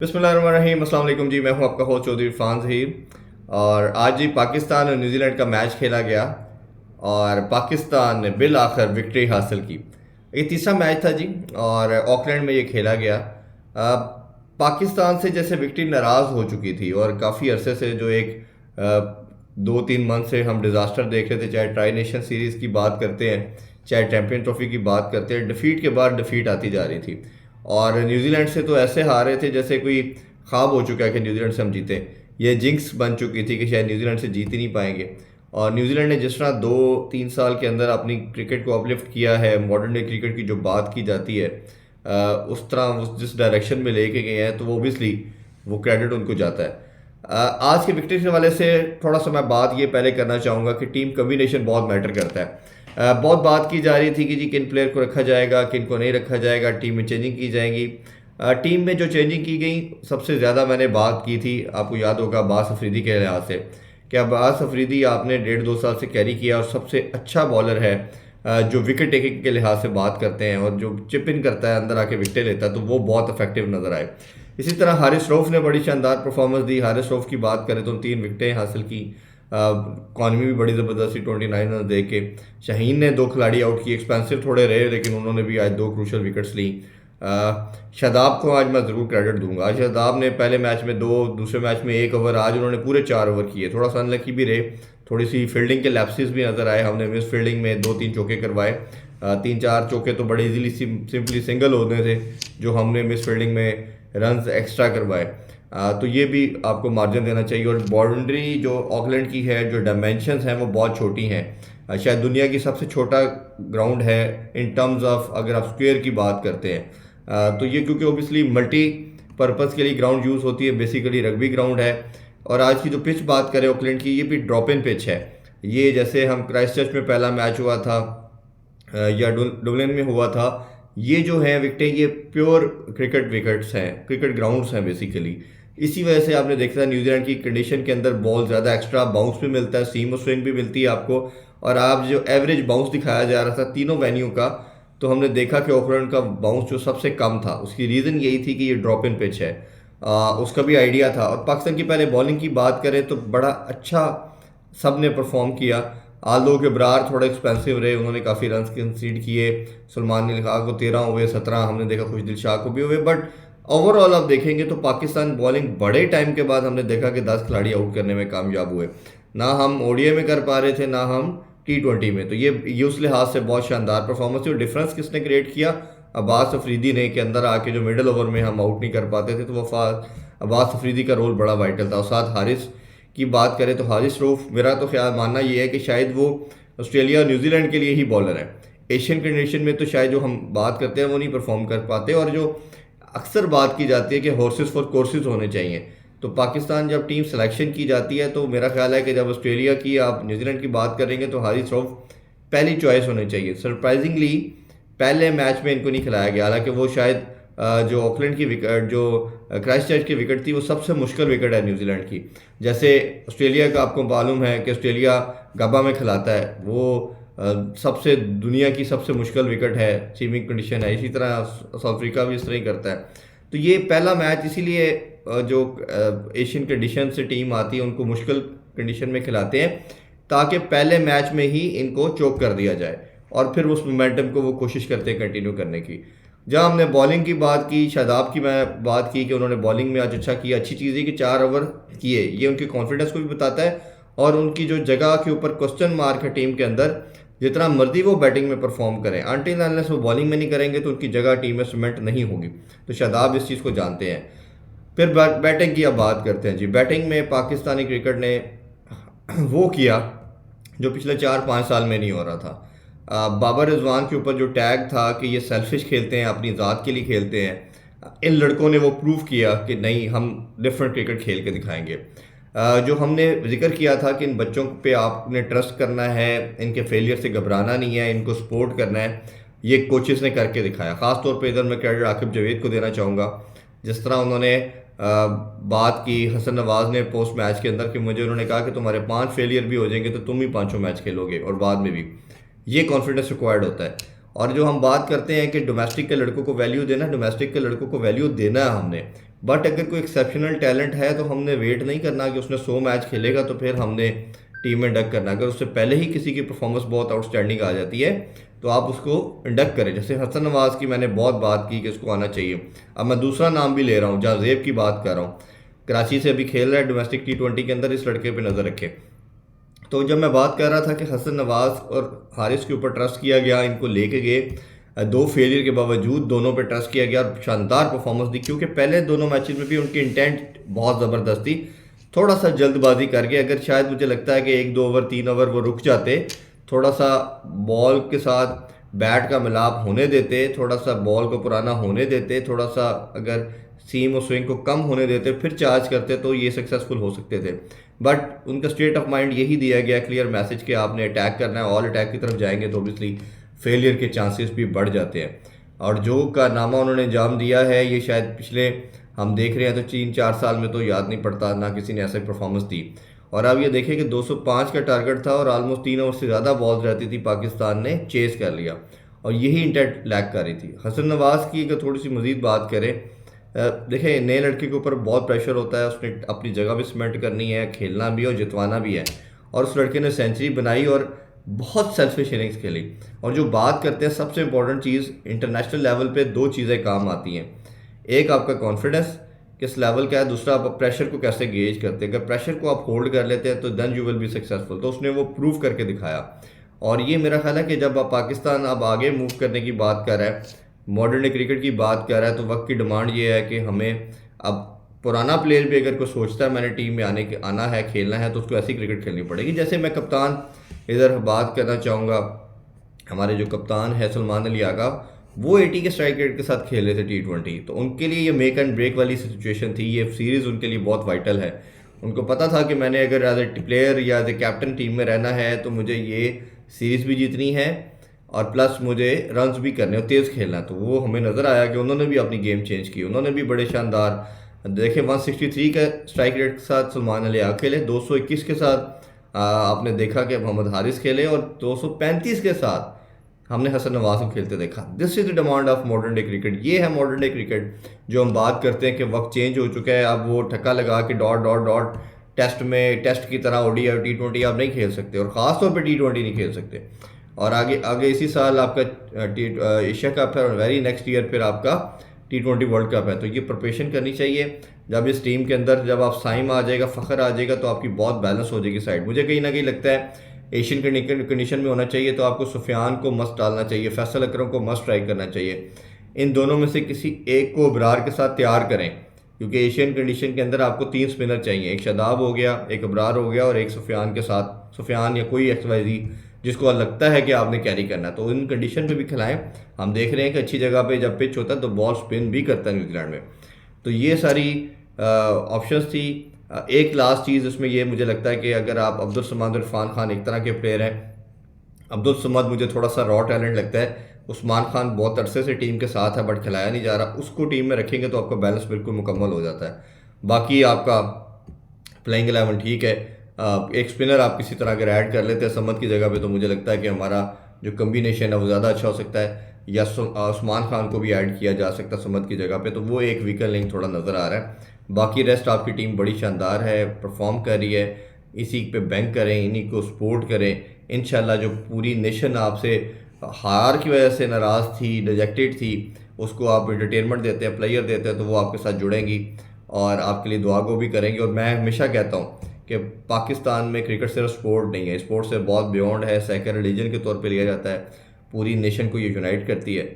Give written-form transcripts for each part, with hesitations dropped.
बिस्मिल्लाहिर्रहमानिर्रहीम। अस्सलाम वालेकुम जी। मैं हूं आपका होस्ट चौधरी इरफान ज़हीर। और आज जी पाकिस्तान और न्यूजीलैंड का मैच खेला गया और पाकिस्तान ने बिल आखिर विक्ट्री हासिल की। ये तीसरा मैच था जी और ऑकलैंड में ये खेला गया। पाकिस्तान से जैसे विक्ट्री नाराज़ हो चुकी थी और काफ़ी अरसे से जो एक 2-3 मंथ से हम डिज़ास्टर देख रहे थे, चाहे ट्राई नेशन सीरीज़ की बात करते हैं, चाहे चैम्पियन ट्रॉफी की बात करते हैं, डिफीट के बाद डिफीट आती जा रही थी। और न्यूजीलैंड से तो ऐसे हार रहे थे जैसे कोई ख्वाब हो चुका है कि न्यूजीलैंड से हम जीतें। ये जिंक्स बन चुकी थी कि शायद न्यूजीलैंड से जीत ही नहीं पाएंगे। और न्यूजीलैंड ने जिस तरह 2-3 साल के अंदर अपनी क्रिकेट को अपलिफ्ट किया है, मॉडर्न डे क्रिकेट की जो बात की जाती है, उस तरह उस जिस डायरेक्शन में लेके गए हैं, तो वो ओबियसली वो क्रेडिट उनको जाता है। आज के विक्ट्री के हवाले से थोड़ा सा मैं बात ये पहले करना चाहूँगा कि टीम कम्बिनेशन बहुत मैटर करता है। बहुत बात की जा रही थी कि जी किन प्लेयर को रखा जाएगा, किन को नहीं रखा जाएगा, टीम में चेंजिंग की जाएंगी। टीम में जो चेंजिंग की गई, सबसे ज़्यादा मैंने बात की थी, आपको याद होगा, अब्बास अफरीदी के लिहाज से कि अब्बास अफरीदी आपने 1.5-2 साल से कैरी किया और सबसे अच्छा बॉलर है जो विकेट टेकिंग के लिहाज से बात करते हैं और जो चिप इन करता है, अंदर आके विकेटें लेता है, तो वो बहुत इफेक्टिव नज़र आए। इसी तरह हारिस रऊफ ने बड़ी शानदार परफॉर्मेंस दी। हारिस रऊफ की बात करें तो 3 विकेटें हासिल की। इकॉनमी भी बड़ी ज़बरदस्त थी 29 रन दे के। शाहीन ने 2 खिलाड़ी आउट किए, एक्सपेंसिव थोड़े रहे लेकिन उन्होंने भी आज 2 क्रूशल विकेट्स ली। शादाब को आज मैं ज़रूर क्रेडिट दूंगा। आज शादाब ने पहले मैच में 2, दूसरे मैच में 1 ओवर, आज उन्होंने पूरे 4 ओवर किए। थोड़ा सा अनलकी भी रहे, थोड़ी सी फील्डिंग के लैप्सेस भी नज़र आए। हमने मिस फील्डिंग में 2-3 चौके करवाए। 3-4 चौके तो बड़े इजीली सिंपली सिंगल होने थे, जो हमने मिस फील्डिंग में रन एक्स्ट्रा करवाए। तो ये भी आपको मार्जिन देना चाहिए। और बाउंड्री जो ऑकलैंड की है, जो डायमेंशंस हैं वो बहुत छोटी हैं। शायद दुनिया की सबसे छोटा ग्राउंड है इन टर्म्स ऑफ, अगर आप स्क्वायर की बात करते हैं। तो ये क्योंकि ओबियसली मल्टी पर्पज़ के लिए ग्राउंड यूज़ होती है, बेसिकली रग्बी ग्राउंड है। और आज की जो पिच बात करें ऑकलैंड की, ये भी ड्रॉप इन पिच है। ये जैसे हम क्राइस्टचर्च में पहला मैच हुआ था या डुबलिन में हुआ था, ये जो है विकेटें, ये प्योर क्रिकेट विकेट्स हैं, क्रिकेट ग्राउंड्स हैं बेसिकली। इसी वजह से आपने देखा था न्यूजीलैंड की कंडीशन के अंदर बॉल ज़्यादा एक्स्ट्रा बाउंस भी मिलता है, सीम और स्विंग भी मिलती है आपको। और आप जो एवरेज बाउंस दिखाया जा रहा था तीनों वेन्यू का, तो हमने देखा कि ऑकलैंड का बाउंस जो सबसे कम था, उसकी रीज़न यही थी कि ये ड्रॉप इन पिच है। उसका भी आइडिया था। और पाकिस्तान की पहले बॉलिंग की बात करें तो बड़ा अच्छा सब ने परफॉर्म किया। आलो के बरार थोड़े एक्सपेंसिव रहे, उन्होंने काफ़ी रन कंसीड किए। सलमान ने लिखा को 13 हुए, 17 हमने देखा खुशदिल शाह को भी हुए। बट ओवरऑल आप देखेंगे तो पाकिस्तान बॉलिंग बड़े टाइम के बाद हमने देखा कि 10 खिलाड़ी आउट करने में कामयाब हुए। ना हम ओडीआई में कर पा रहे थे, ना हम T20 में। तो ये उस लिहाज से बहुत शानदार परफॉर्मेंस थी। और डिफरेंस किसने क्रिएट किया? अब्बास अफरीदी ने, के अंदर आके जो मिडिल ओवर में हम आउट नहीं कर पाते थे, तो वो अब्बास अफरीदी का रोल बड़ा वाइटल था। और साथ हारिस की बात करें तो हारिस रऊफ, मेरा तो ख्याल मानना ये है कि शायद वो ऑस्ट्रेलिया न्यूजीलैंड के लिए ही बॉलर है। एशियन कंडीशन में तो शायद जो हम बात करते हैं वो नहीं परफॉर्म कर पाते। और जो अक्सर बात की जाती है कि हॉर्सेस फॉर कोर्सेज होने चाहिए, तो पाकिस्तान जब टीम सिलेक्शन की जाती है तो मेरा ख्याल है कि जब ऑस्ट्रेलिया की आप न्यूजीलैंड की बात करेंगे तो हारिस रऊफ पहली चॉइस होनी चाहिए। सरप्राइजिंगली पहले मैच में इनको नहीं खिलाया गया, हालांकि वो शायद जो ऑकलैंड की विकेट, जो क्राइस्टचर्च की विकेट थी, वो सबसे मुश्किल विकेट है न्यूजीलैंड की। जैसे ऑस्ट्रेलिया का आपको मालूम है कि ऑस्ट्रेलिया गबा में खिलाता है, वो सबसे दुनिया की सबसे मुश्किल विकेट है, सीमिंग कंडीशन है। इसी तरह साउथ अफ्रीका भी इस तरह ही करता है। तो ये पहला मैच इसीलिए जो एशियन कंडीशन से टीम आती है उनको मुश्किल कंडीशन में खिलाते हैं, ताकि पहले मैच में ही इनको चोक कर दिया जाए और फिर उस मोमेंटम को वो कोशिश करते हैं कंटिन्यू करने की। जहाँ हमने बॉलिंग की बात की, शादाब की मैं बात की कि उन्होंने बॉलिंग में आज अच्छा किया। अच्छी चीज़ है कि 4 ओवर किए, ये उनके कॉन्फिडेंस को भी बताता है। और उनकी जो जगह के ऊपर क्वेश्चन मार्क है टीम के अंदर, जितना मर्जी वो बैटिंग में परफॉर्म करें, अनटिल अनलेस वो बॉलिंग में नहीं करेंगे तो उनकी जगह टीम में सीमेंट नहीं होगी। तो शादाब इस चीज़ को जानते हैं। फिर बैटिंग की अब बात करते हैं जी। बैटिंग में पाकिस्तानी क्रिकेट ने वो किया जो पिछले 4-5 साल में नहीं हो रहा था। बाबर रिजवान के ऊपर जो टैग था कि ये सेल्फिश खेलते हैं, अपनी ज़ात के लिए खेलते हैं, इन लड़कों ने वो प्रूव किया कि नहीं, हम डिफरेंट क्रिकेट खेल के दिखाएंगे। जो हमने जिक्र किया था कि इन बच्चों पे आपने ट्रस्ट करना है, इनके फेलियर से घबराना नहीं है, इनको सपोर्ट करना है, ये कोचेस ने करके दिखाया। ख़ास तौर पे इधर मैं क्रेडिट आकिब जावेद को देना चाहूँगा। जिस तरह उन्होंने बात की हसन नवाज ने पोस्ट मैच के अंदर कि मुझे, उन्होंने कहा कि तुम्हारे 5 फेलियर भी हो जाएंगे तो तुम ही 5 मैच खेलोगे और बाद में भी, ये कॉन्फिडेंस रिक्वायर्ड होता है। और जो हम बात करते हैं कि डोमेस्टिक के लड़कों को वैल्यू देना, डोमेस्टिक के लड़कों को वैल्यू देना है हमने। बट अगर कोई एक्सेप्शनल टैलेंट है तो हमने वेट नहीं करना कि उसने 100 मैच खेलेगा तो फिर हमने टीम में इंडक्ट करना। अगर उससे पहले ही किसी की परफॉर्मेंस बहुत आउटस्टैंडिंग आ जाती है तो आप उसको इंडक्ट करें। जैसे हसन नवाज की मैंने बहुत बात की कि उसको आना चाहिए। अब मैं दूसरा नाम भी ले रहा हूँ, जाजेब की बात कर रहा हूँ, कराची से अभी खेल रहा है डोमेस्टिक T20 के अंदर। इस लड़के पे नज़र रखें। तो जब मैं बात कर रहा था कि हसन नवाज और हारिस के ऊपर ट्रस्ट किया गया, इनको लेके गए, दो फेलियर के बावजूद दोनों पे ट्रस्ट किया गया और शानदार परफॉर्मेंस दी, क्योंकि पहले दोनों मैचेस में भी उनकी इंटेंट बहुत ज़बरदस्त थी। थोड़ा सा जल्दबाजी करके, अगर शायद मुझे लगता है कि 1-2 ओवर 3 ओवर वो रुक जाते, थोड़ा सा बॉल के साथ बैट का मिलाप होने देते, थोड़ा सा बॉल को पुराना होने देते, थोड़ा सा अगर सीम और स्विंग को कम होने देते, फिर चार्ज करते, तो ये सक्सेसफुल हो सकते थे। बट उनका स्टेट ऑफ माइंड यही दिया गया, क्लियर मैसेज कि आपने अटैक करना है, ऑल अटैक की तरफ जाएंगे तो ऑब्वियसली फेलियर के चांसेस भी बढ़ जाते हैं। और जो कारनामा उन्होंने अंजाम दिया है, ये शायद पिछले हम देख रहे हैं तो 3-4 साल में तो याद नहीं पड़ता, ना किसी ने ऐसे परफॉर्मेंस दी। और अब ये देखें कि 205 का टारगेट था और ऑलमोस्ट 3 ओवर से ज़्यादा बॉल्स रहती थी, पाकिस्तान ने चेस कर लिया और यही इंटेंट लैक कर रही थी। हसन नवाज की अगर थोड़ी सी मज़ीद बात करें, देखें नए लड़के के ऊपर बहुत प्रेशर होता है, उसने अपनी जगह भी सीमेंट करनी है, खेलना भी और जितवाना भी है। और उस लड़के ने सेंचुरी बनाई और बहुत सेल्फिश इनिंग्स खेली। और जो बात करते हैं सबसे इंपॉर्टेंट चीज़, इंटरनेशनल लेवल पे 2 चीज़ें काम आती हैं। एक आपका कॉन्फिडेंस किस लेवल का है, दूसरा आप प्रेशर को कैसे गेज करते हैं। अगर प्रेशर को आप होल्ड कर लेते हैं तो then you will be successful. तो उसने वो प्रूव करके दिखाया। और ये मेरा ख्याल है कि जब आप पाकिस्तान अब आगे मूव करने की बात कर रहा है, मॉडर्न डे क्रिकेट की बात कर रहा है, तो वक्त की डिमांड ये है कि हमें अब पुराना प्लेयर भी अगर कोई सोचता है मैंने टीम में आना है, खेलना है, तो उसको ऐसी क्रिकेट खेलनी पड़ेगी। जैसे मैं कप्तान इधर बात करना चाहूँगा, हमारे जो कप्तान है सलमान अली आगा, वो 80 के स्ट्राइक रेट के साथ खेल रहे थे T20। तो उनके लिए ये मेक एंड ब्रेक वाली सिचुएशन थी, ये सीरीज़ उनके लिए बहुत वाइटल है। उनको पता था कि मैंने अगर एज ए प्लेयर या एज ए कैप्टन टीम में रहना है तो मुझे ये सीरीज़ भी जीतनी है और प्लस मुझे रन्स भी करने और तेज़ खेलना है। तो वो हमें नज़र आया कि उन्होंने भी अपनी गेम चेंज की। उन्होंने भी बड़े शानदार देखे 163 का स्ट्राइक रेट के साथ सलमान अली आगा खेले, 221 के साथ आपने देखा कि मोहम्मद हारिस खेले और 235 के साथ हमने हसन नवाज को खेलते देखा। This is the demand of modern day cricket. ये है मॉडर्न डे क्रिकेट जो हम बात करते हैं कि वक्त चेंज हो चुका है। अब वो ठक्का लगा के डॉट डॉट डॉट टेस्ट की तरह ODI और T20 आप नहीं खेल सकते, और ख़ास तौर पे T20 नहीं खेल सकते। और आगे इसी साल आपका एशिया कप है और वेरी नेक्स्ट ईयर फिर आपका T20 वर्ल्ड कप है। तो ये प्रिपरेशन करनी चाहिए। जब इस टीम के अंदर जब आप साइम आ जाएगा, फ़खर आ जाएगा, तो आपकी बहुत बैलेंस हो जाएगी साइड। मुझे कहीं ना कहीं लगता है एशियन कंडीशन में होना चाहिए तो आपको सुफियान को मस्ट डालना चाहिए, फैसल अकरम को मस्ट ट्राई करना चाहिए। इन दोनों में से किसी एक को अबरार के साथ तैयार करें, क्योंकि एशियन कंडीशन के अंदर आपको 3 स्पिनर चाहिए, एक शादाब हो गया, एक अबरार हो गया और एक सुफियान के साथ, सुफियान या कोई XYZ जिसको लगता है कि आपने कैरी करना है। तो इन कंडीशन पे भी खिलाएं। हम देख रहे हैं कि अच्छी जगह पे जब पिच होता है तो बॉल स्पिन भी करता है न्यूजीलैंड में। तो ये सारी ऑप्शंस थी। एक लास्ट चीज़ इसमें ये मुझे लगता है कि अगर आप अब्दुल समाद और इरफान खान एक तरह के प्लेयर हैं, अब्दुल समाद मुझे थोड़ा सा रॉ टैलेंट लगता है, उस्मान खान बहुत अरसे से टीम के साथ है बट खिलाया नहीं जा रहा, उसको टीम में रखेंगे तो आपका बैलेंस बिल्कुल मुकम्मल हो जाता है। बाकी आपका प्लेइंग 11 ठीक है। एक स्पिनर आप किसी तरह अगर ऐड कर लेते हैं समद की जगह पे तो मुझे लगता है कि हमारा जो कम्बिनेशन है वो ज़्यादा अच्छा हो सकता है। या उस्मान खान को भी ऐड किया जा सकता है समद की जगह पे, तो वो एक वीकर लिंक थोड़ा नज़र आ रहा है। बाकी रेस्ट आपकी टीम बड़ी शानदार है, परफॉर्म कर रही है। इसी पे बैंक करें, इन्हीं को सपोर्ट करें। इंशाल्लाह जो पूरी नेशन आपसे हार की वजह से नाराज़ थी, डिजेक्टेड थी, उसको आप एंटरटेनमेंट देते हैं, प्लेयर देते हैं, तो वो आपके साथ जुड़ेंगी और आपके लिए दुआ गो भी करेंगे। और मैं हमेशा कहता हूँ कि पाकिस्तान में क्रिकेट सिर्फ स्पोर्ट नहीं है, स्पोर्ट से बहुत बियॉन्ड है, सेकंड रिलीजन के तौर पे लिया जाता है। पूरी नेशन को ये यूनाइट करती है।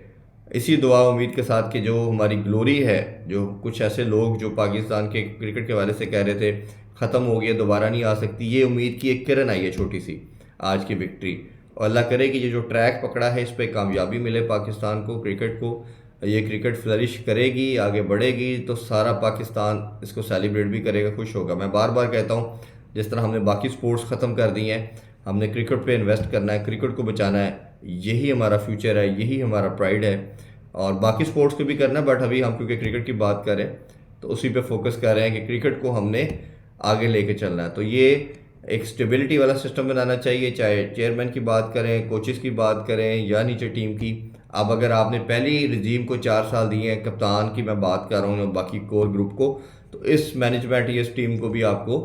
इसी दुआ उम्मीद के साथ कि जो हमारी ग्लोरी है, जो कुछ ऐसे लोग जो पाकिस्तान के क्रिकेट के हवाले से कह रहे थे ख़त्म हो गया, दोबारा नहीं आ सकती, ये उम्मीद की एक किरण आई है छोटी सी आज की विक्ट्री। और अल्लाह करे कि ये जो ट्रैक पकड़ा है इस पर कामयाबी मिले पाकिस्तान को, क्रिकेट को। ये क्रिकेट फ्लरिश करेगी, आगे बढ़ेगी तो सारा पाकिस्तान इसको सेलिब्रेट भी करेगा, खुश होगा। मैं बार बार कहता हूँ जिस तरह हमने बाकी स्पोर्ट्स ख़त्म कर दी हैं, हमने क्रिकेट पे इन्वेस्ट करना है, क्रिकेट को बचाना है। यही हमारा फ्यूचर है, यही हमारा प्राइड है। और बाकी स्पोर्ट्स को भी करना है, बट अभी हम क्योंकि क्रिकेट की बात करें तो उसी पे फोकस कर रहे हैं कि क्रिकेट को हमने आगे लेके चलना है। तो ये एक स्टेबिलिटी वाला सिस्टम बनाना चाहिए, चाहे चेयरमैन की बात करें, कोचेस की बात करें या नीचे टीम की। अब अगर आपने पहली रजीम को 4 साल दिए हैं, कप्तान की मैं बात कर रहा हूँ, बाकी कोर ग्रुप को, तो इस मैनेजमेंट या इस टीम को भी आपको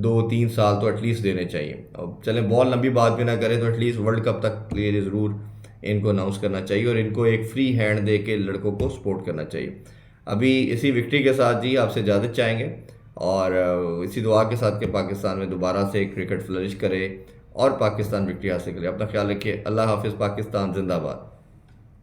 2-3 साल तो एटलीस्ट देने चाहिए। अब चलें बॉल लंबी बात भी ना करें, तो एटलीस्ट वर्ल्ड कप तक के लिए ज़रूर इनको अनाउंस करना चाहिए और इनको एक फ्री हैंड दे के लड़कों को सपोर्ट करना चाहिए। अभी इसी विक्ट्री के साथ जी आपसे इजाज़त चाहेंगे और इसी दुआ के साथ कि पाकिस्तान में दोबारा से क्रिकेट फ्लरिश करे और पाकिस्तान विक्ट्री हासिल करे। अपना ख्याल रखिए। अल्लाह हाफिज़। पाकिस्तान जिंदाबाद।